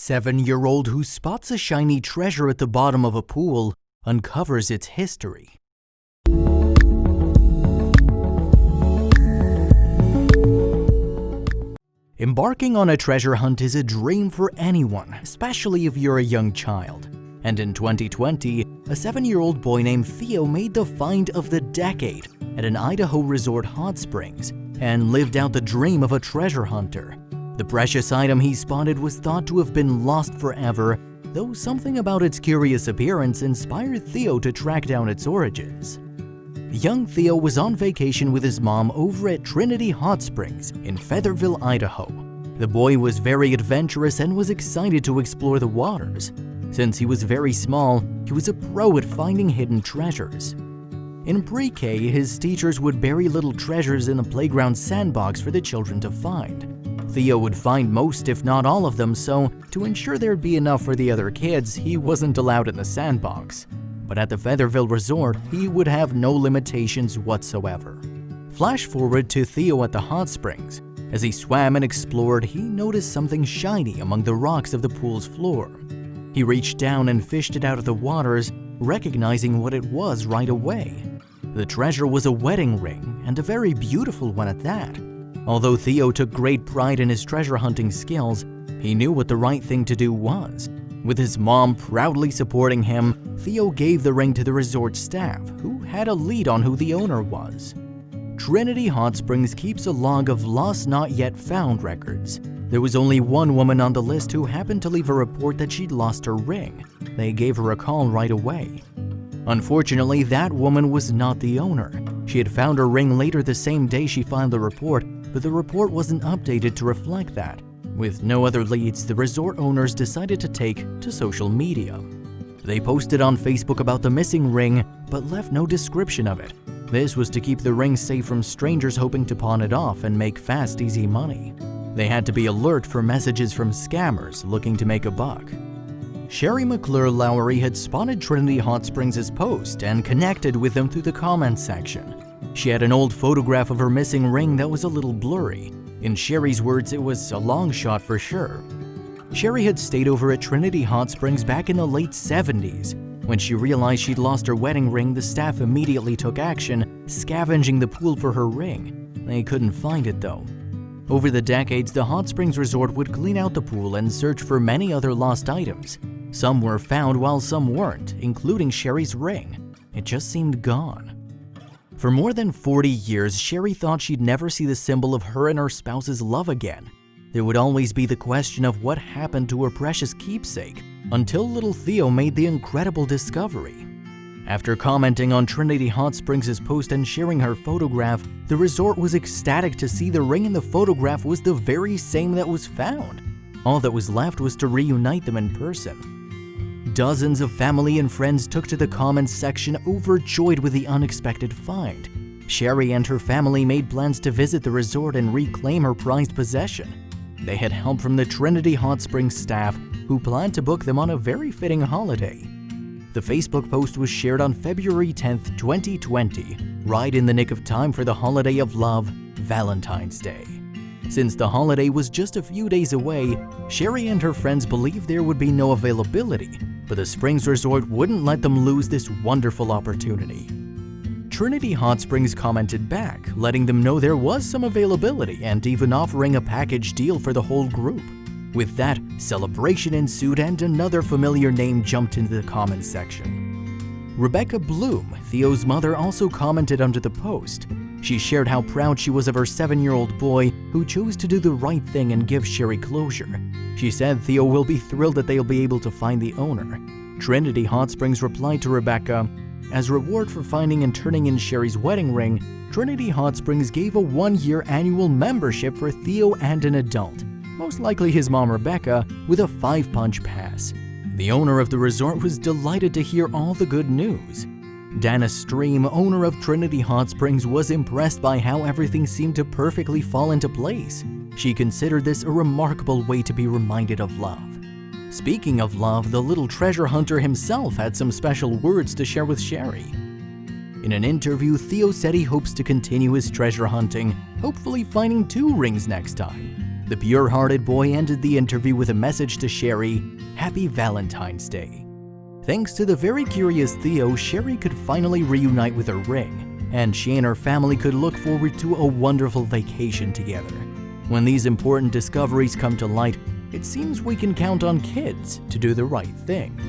7-year-old who spots a shiny treasure at the bottom of a pool uncovers its history. Embarking on a treasure hunt is a dream for anyone, especially if you're a young child. And in 2020, a 7-year-old boy named Theo made the find of the decade at an Idaho resort hot springs and lived out the dream of a treasure hunter. The precious item he spotted was thought to have been lost forever, though something about its curious appearance inspired Theo to track down its origins. Young Theo was on vacation with his mom over at Trinity Hot Springs in Featherville, Idaho. The boy was very adventurous and was excited to explore the waters. Since he was very small, he was a pro at finding hidden treasures. In pre-K, his teachers would bury little treasures in the playground sandbox for the children to find. Theo would find most, if not all of them, so to ensure there'd be enough for the other kids, he wasn't allowed in the sandbox. But at the Featherville resort, he would have no limitations whatsoever. Flash forward to Theo at the hot springs. As he swam and explored, he noticed something shiny among the rocks of the pool's floor. He reached down and fished it out of the waters, recognizing what it was right away. The treasure was a wedding ring, and a very beautiful one at that. Although Theo took great pride in his treasure hunting skills, he knew what the right thing to do was. With his mom proudly supporting him, Theo gave the ring to the resort staff, who had a lead on who the owner was. Trinity Hot Springs keeps a log of lost not yet found records. There was only one woman on the list who happened to leave a report that she'd lost her ring. They gave her a call right away. Unfortunately, that woman was not the owner. She had found her ring later the same day she filed the report, but the report wasn't updated to reflect that. With no other leads, the resort owners decided to take to social media. They posted on Facebook about the missing ring, but left no description of it. This was to keep the ring safe from strangers hoping to pawn it off and make fast, easy money. They had to be alert for messages from scammers looking to make a buck. Sherry McClure Lowry had spotted Trinity Hot Springs' post and connected with them through the comments section. She had an old photograph of her missing ring that was a little blurry. In Sherry's words, it was a long shot for sure. Sherry had stayed over at Trinity Hot Springs back in the late 70s. When she realized she'd lost her wedding ring, the staff immediately took action, scavenging the pool for her ring. They couldn't find it though. Over the decades, the Hot Springs Resort would clean out the pool and search for many other lost items. Some were found while some weren't, including Sherry's ring. It just seemed gone. For more than 40 years, Sherry thought she'd never see the symbol of her and her spouse's love again. There would always be the question of what happened to her precious keepsake, until little Theo made the incredible discovery. After commenting on Trinity Hot Springs' post and sharing her photograph, the resort was ecstatic to see the ring in the photograph was the very same that was found. All that was left was to reunite them in person. Dozens of family and friends took to the comments section overjoyed with the unexpected find. Sherry and her family made plans to visit the resort and reclaim her prized possession. They had help from the Trinity Hot Springs staff, who planned to book them on a very fitting holiday. The Facebook post was shared on February 10th, 2020, right in the nick of time for the holiday of love, Valentine's Day. Since the holiday was just a few days away, Sherry and her friends believed there would be no availability, but the Springs Resort wouldn't let them lose this wonderful opportunity. Trinity Hot Springs commented back, letting them know there was some availability and even offering a package deal for the whole group. With that, celebration ensued and another familiar name jumped into the comments section. Rebecca Bloom, Theo's mother, also commented under the post. She shared how proud she was of her 7-year-old boy who chose to do the right thing and give Sherry closure. She said Theo will be thrilled that they'll be able to find the owner. Trinity Hot Springs replied to Rebecca, "As reward for finding and turning in Sherry's wedding ring, Trinity Hot Springs gave a 1-year annual membership for Theo and an adult, most likely his mom Rebecca, with a 5-punch pass." The owner of the resort was delighted to hear all the good news. Dana Stream, owner of Trinity Hot Springs, was impressed by how everything seemed to perfectly fall into place. She considered this a remarkable way to be reminded of love. Speaking of love, the little treasure hunter himself had some special words to share with Sherry. In an interview, Theo said he hopes to continue his treasure hunting, hopefully finding 2 rings next time. The pure-hearted boy ended the interview with a message to Sherry, "Happy Valentine's Day." Thanks to the very curious Theo, Sherry could finally reunite with her ring, and she and her family could look forward to a wonderful vacation together. When these important discoveries come to light, it seems we can count on kids to do the right thing.